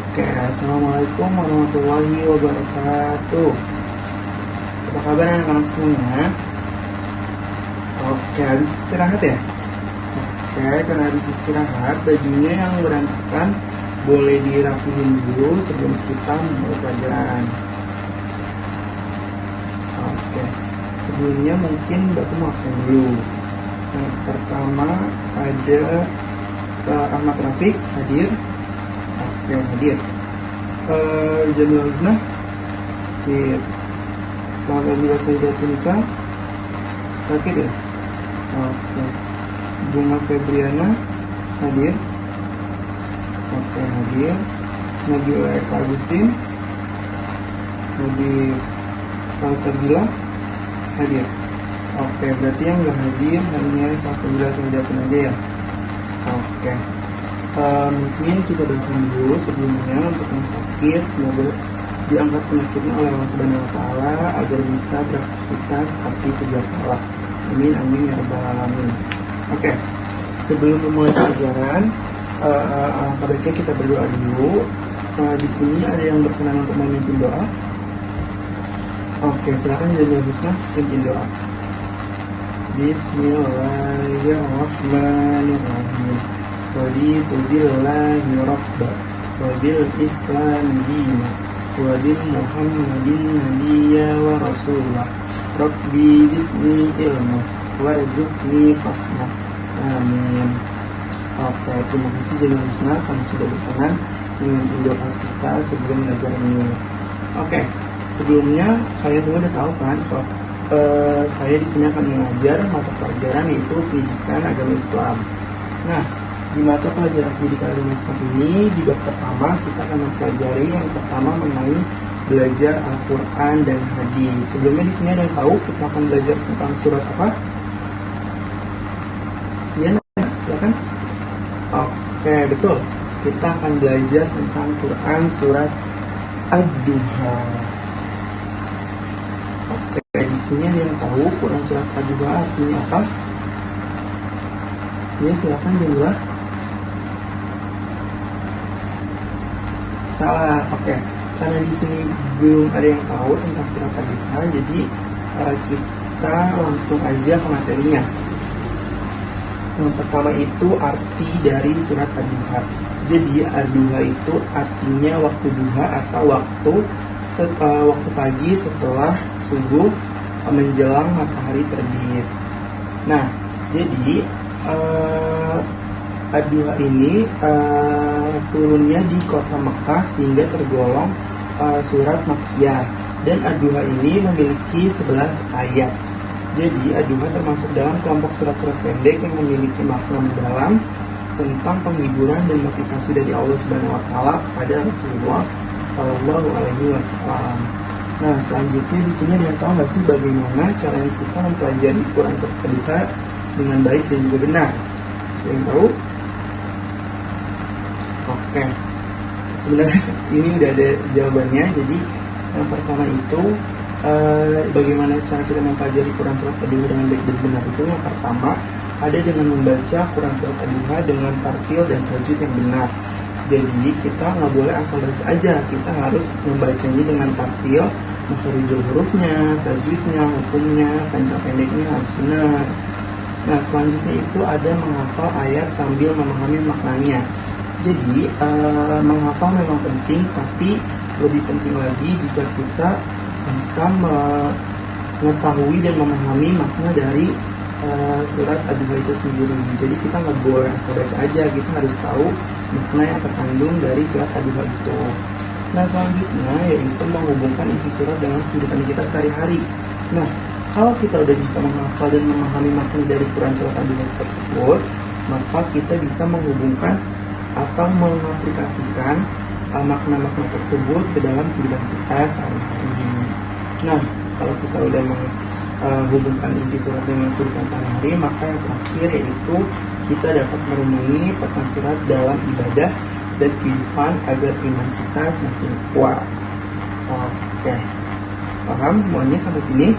Oke, assalamualaikum warahmatullahi wabarakatuh. Apa kabar anak-anak semuanya? Oke, habis istirahat ya? Oke, karena habis istirahat, bajunya yang berantakan boleh dirapihin dulu sebelum kita mulai pelajaran. Oke, sebelumnya mungkin Bapak mau absen dulu. Yang pertama ada Ahmad Rafiq hadir. Oke, hadir. Jamil Husna hadir. Selamat Bila Sayyidatun Nisa sakit ya? Oke. Bunga Febriana hadir. Oke, hadir. Nabila Eka Agustin hadir. Salsabila hadir. Oke, berarti yang nggak hadir hanya Salsabila Sayyidatun aja ya. Oke. Mungkin kita doakan dulu sebelumnya untuk yang sakit, semoga diangkat penyakitnya oleh Allah Subhanahu Wa Taala agar bisa beraktivitas seperti sedia kala. Amin amin ya rabbal alamin. Oke, sebelum memulai pelajaran, baiknya kita berdoa dulu. Di sini ada yang berkenan untuk memimpin doa. Oke, silakan Jamil Husna pimpin doa. Bismillahirrahmanirrahim. Raditu billahi rabba wa bil islami dina wa bil muhammadin nabiyya wa rasulah. Rabbi zidni ilma warzuqni fahma. Amin. Oke, terima kasih Jamil Husna, kamu sudah berkenan memimpin doa kita sebelum belajar ini. Oke, sebelumnya kalian semua udah tahu kan kalau saya di sini akan mengajar mata pelajaran yaitu pendidikan agama Islam. Nah, di mata pelajaran pendidikan agama Islam ini, di bab pertama kita akan mempelajari yang pertama mengenai belajar Al-Quran dan hadis. Sebelumnya di sini ada yang tahu kita akan belajar tentang surat apa? Iya, silakan. Oke, betul. Kita akan belajar tentang Quran surat Ad-Duha. Oke, di sini ada yang tahu Quran surat Ad-Duha artinya apa? Ya, silakan Jamila. Salah. Oke. Karena di sini belum ada yang tahu tentang surat Ad-Duha, jadi kita langsung aja ke materinya. Yang pertama itu arti dari surat Ad-Duha. Jadi Ad-Duha itu artinya waktu duha atau waktu pagi setelah subuh menjelang matahari terbit. Nah, jadi Ad-Duha ini turunnya di kota Mekah sehingga tergolong surat Makkiyah, dan Ad-Duha ini memiliki 11 ayat. Jadi Ad-Duha termasuk dalam kelompok surat-surat pendek yang memiliki makna mendalam tentang penghiburan dan motivasi dari Allah Subhanahu Wa Taala kepada Rasulullah Shallallahu Alaihi Wasallam. Nah, selanjutnya di sini ada yang tahu nggak sih bagaimana caranya kita mempelajari Quran surat Ad-Duha dengan baik dan juga benar? Ada yang tahu? Oke, sebenarnya ini udah ada jawabannya. Jadi yang pertama itu bagaimana cara kita mempelajari Quran surat Ad-Duha dengan baik dan benar itu yang pertama ada dengan membaca Quran surat Ad-Duha dengan tartil dan tajwid yang benar. Jadi kita nggak boleh asal baca aja, kita harus membacanya dengan tartil, makharijul hurufnya, tajwidnya, hukumnya, panjang pendeknya harus benar. Nah, selanjutnya itu ada menghafal ayat sambil memahami maknanya. Jadi menghafal memang penting, tapi lebih penting lagi jika kita bisa mengetahui dan memahami makna dari surat Ad-Duha itu sendiri. Jadi kita nggak boleh asal baca aja, kita harus tahu makna yang terkandung dari surat Ad-Duha itu. Nah, selanjutnya yaitu menghubungkan isi surat dengan kehidupan kita sehari-hari. Nah, kalau kita udah bisa menghafal dan memahami makna dari Quran surat Ad-Duha tersebut, maka kita bisa menghubungkan atau mengaplikasikan makna-makna tersebut ke dalam kehidupan kita sehari-hari. Nah, kalau kita udah menghubungkan isi surat dengan kehidupan sehari-hari, maka yang terakhir yaitu kita dapat merenungi pesan surat dalam ibadah dan kehidupan agar iman kita semakin kuat. Oke, paham semuanya sampai sini?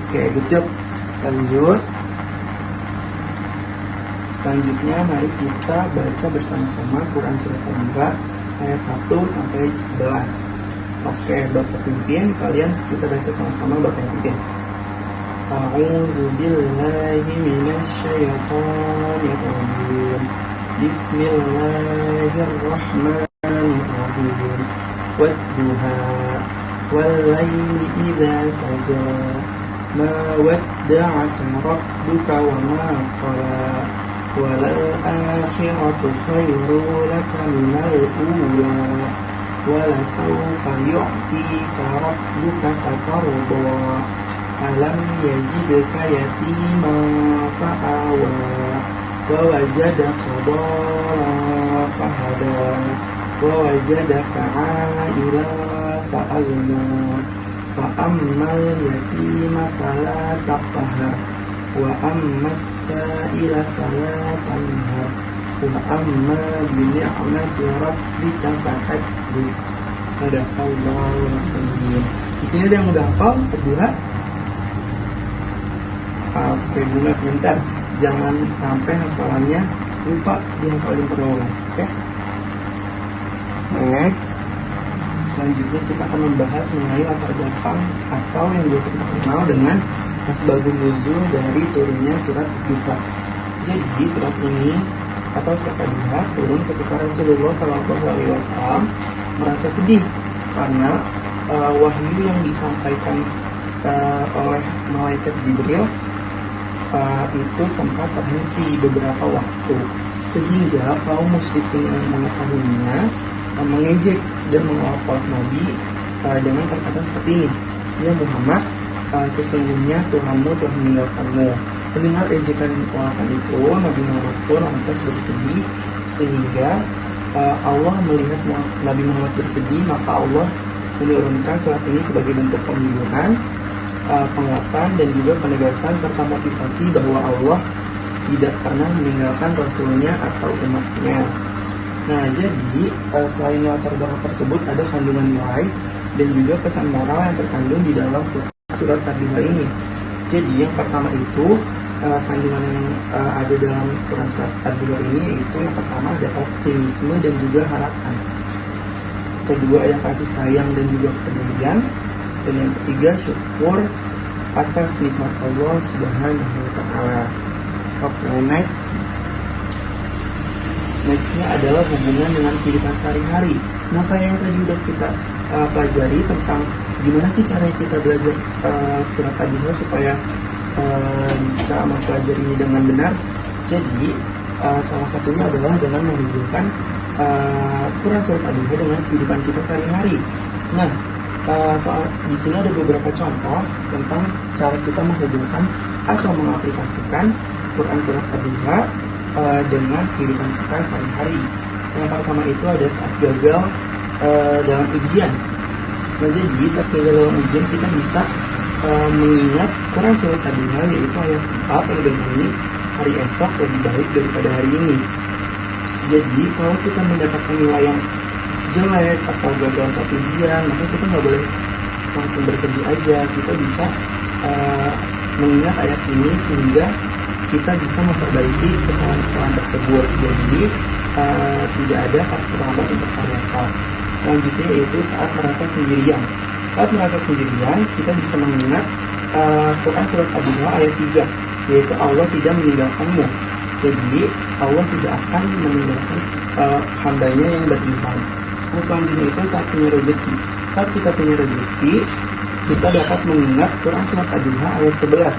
Oke, good job. Lanjut. Selanjutnya mari kita baca bersama-sama Quran surat Al-Duha ayat 1 sampai 11. Oke, Bapak pimpin, kalian kita baca sama-sama, Bapak yang pimpin. A'udzu billahi minasyaitonir rajim. Bismillahirrahmanirrahim. Wadduha wal laili idza saja. Ma wadda'aka rabbuka wa ma qala. Walal akhiratu khairu laka minal ula. Walasawfa yu'tika rabbuka fatarda. Alam yajidka yatima fa'awa. Wa wajadaka dhallan fahada. Wa wajadaka 'aila fa'agna. Fa'ammal yatima fala taqhar. Wa ammas sa'ila fala tanhar. Wa amma bi ni'mati rabbika fahaddits. Shadaqallahul azim. Di sini ada yang udah hafal kedua? Oke, Bunga pintar. Jangan sampai hafalannya lupa dihafalin terulang. Oke. Next. Selanjutnya kita akan membahas mengenai latar belakang atau yang biasa kita kenal dengan asbabun nuzul dari turunnya surat Ad-Duha. Jadi surat ini atau surat Ad-Duha turun ketika Rasulullah SAW merasa sedih karena wahyu yang disampaikan oleh malaikat Jibril itu sempat terhenti beberapa waktu, sehingga kaum musyrikin yang mengetahuinya mengejek dan mengolok-olok Nabi dengan perkataan seperti ini, "Ya Muhammad, sesungguhnya Tuhanmu telah meninggalkanmu." Mendengar ejekan dan penolakan itu, Nabi Muhammad pun lantas bersedih, sehingga Allah melihat Nabi Muhammad bersedih, maka Allah menurunkan surat ini sebagai bentuk penghiburan, penguatan dan juga penegasan serta motivasi bahwa Allah tidak pernah meninggalkan Rasulnya atau umatnya. Nah, jadi selain latar belakang tersebut ada kandungan nilai dan juga pesan moral yang terkandung di dalam surat Ad-Duha ini. Jadi yang pertama itu kandungan yang ada dalam Quran surat Ad-Duha ini, yaitu yang pertama ada optimisme dan juga harapan. Kedua ada kasih sayang dan juga kepedulian. Dan yang ketiga syukur atas nikmat Allah Subhanahu wa ta'ala. Oke, nextnya adalah hubungan dengan kehidupan sehari-hari. Nah, kayak yang tadi udah kita pelajari tentang gimana sih cara kita belajar surat Ad-Duha supaya bisa mempelajarinya dengan benar. Jadi salah satunya adalah dengan menghubungkan Quran surat Ad-Duha dengan kehidupan kita sehari-hari. Nah, di sini ada beberapa contoh tentang cara kita menghubungkan atau mengaplikasikan Quran surat Ad-Duha dengan kehidupan kita sehari-hari. Yang pertama itu ada saat gagal dalam ujian. Nah, jadi saat gagal dalam ujian kita bisa mengingat Quran surat Ad-Duha, yaitu ayat 4 yang berbunyi, "Hari esok lebih baik daripada hari ini." Jadi kalau kita mendapatkan nilai yang jelek atau gagal saat ujian, maka kita nggak boleh langsung bersedih aja. Kita bisa mengingat ayat ini sehingga kita bisa memperbaiki kesalahan-kesalahan tersebut. Jadi tidak ada kata terlambat untuk menyesal. Selanjutnya yaitu saat merasa sendirian. Saat merasa sendirian, kita bisa mengingat Quran surat Ad-Duha ayat 3, yaitu Allah tidak meninggalkanmu. Jadi Allah tidak akan meninggalkan hambanya yang beriman. Nah, selanjutnya itu saat punya rezeki. Saat kita punya rezeki, kita dapat mengingat Quran surat Ad-Duha ayat 11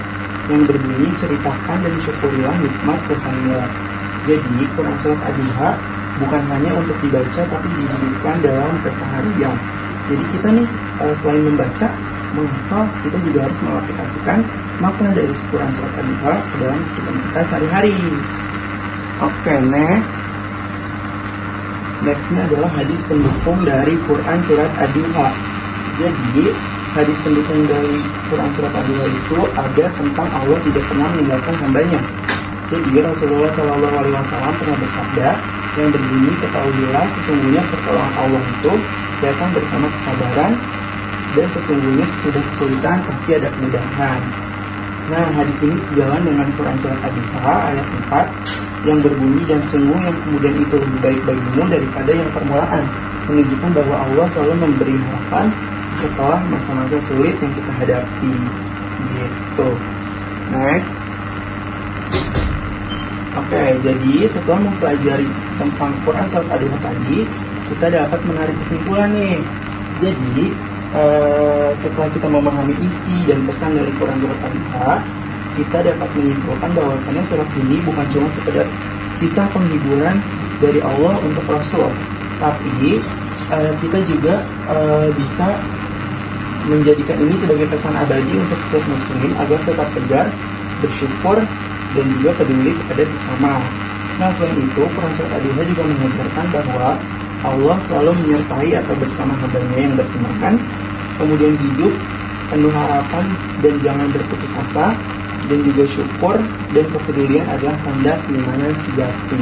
yang berbunyi, "Ceritakan dan syukurilah nikmat Tuhanmu." Jadi Quran surat Ad-Duha bukan hanya untuk dibaca tapi dihidupkan dalam keseharian. Jadi kita nih selain membaca, menghafal, kita juga harus mengaplikasikan makna dari Quran surat Ad-Duha ke dalam kehidupan kita sehari-hari. Oke, nextnya adalah hadis pendukung dari Quran surat Ad-Duha. Jadi hadis pendukung dari Quran surat Ad-Duha itu ada tentang Allah tidak pernah meninggalkan hambanya. Jadi Rasulullah SAW pernah bersabda yang berbunyi, "Ketahuilah sesungguhnya pertolongan Allah itu datang bersama kesabaran, dan sesungguhnya sesudah kesulitan pasti ada kemudahan." Nah, hadis ini sejalan dengan Quran surat Ad-Duha ayat 4 yang berbunyi, "Dan sungguh yang kemudian itu lebih baik bagimu daripada yang permulaan, menunjukkan bahwa Allah selalu memberi harapan setelah masa-masa sulit yang kita hadapi gitu. Next. Oke, jadi setelah mempelajari tentang Quran surat Ad-Duha tadi, kita dapat menarik kesimpulan nih. Jadi setelah kita memahami isi dan pesan dari Quran surat Ad-Duha, kita dapat menyimpulkan bahwasannya surat ini bukan cuma sekedar kisah penghiburan dari Allah untuk Rasul, tapi kita juga bisa menjadikan ini sebagai pesan abadi untuk setiap muslim agar tetap tegar, bersyukur, dan juga peduli kepada sesama. Nah, selain itu, Quran surat Ad-Duha juga mengajarkan bahwa Allah selalu menyertai atau bersama hambanya yang beriman, kemudian hidup penuh harapan dan jangan berputus asa, dan juga syukur dan kepedulian adalah tanda keimanan sejati.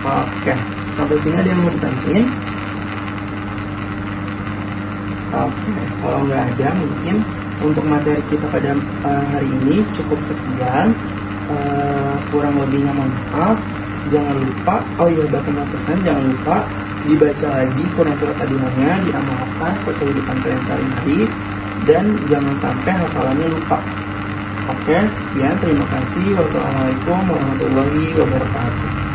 Oke, sampai sini ada yang mau ditanyain? Oke, kalau nggak ada, mungkin untuk materi kita pada hari ini cukup sekian. Kurang lebihnya mohon maaf. Jangan lupa, bahkan mau pesan, jangan lupa dibaca lagi Quran surat Ad-Duha-nya, diamalkan ke kehidupan kalian sehari-hari, dan jangan sampai hafalannya lupa. Oke, sekian, terima kasih. Wassalamualaikum warahmatullahi wabarakatuh.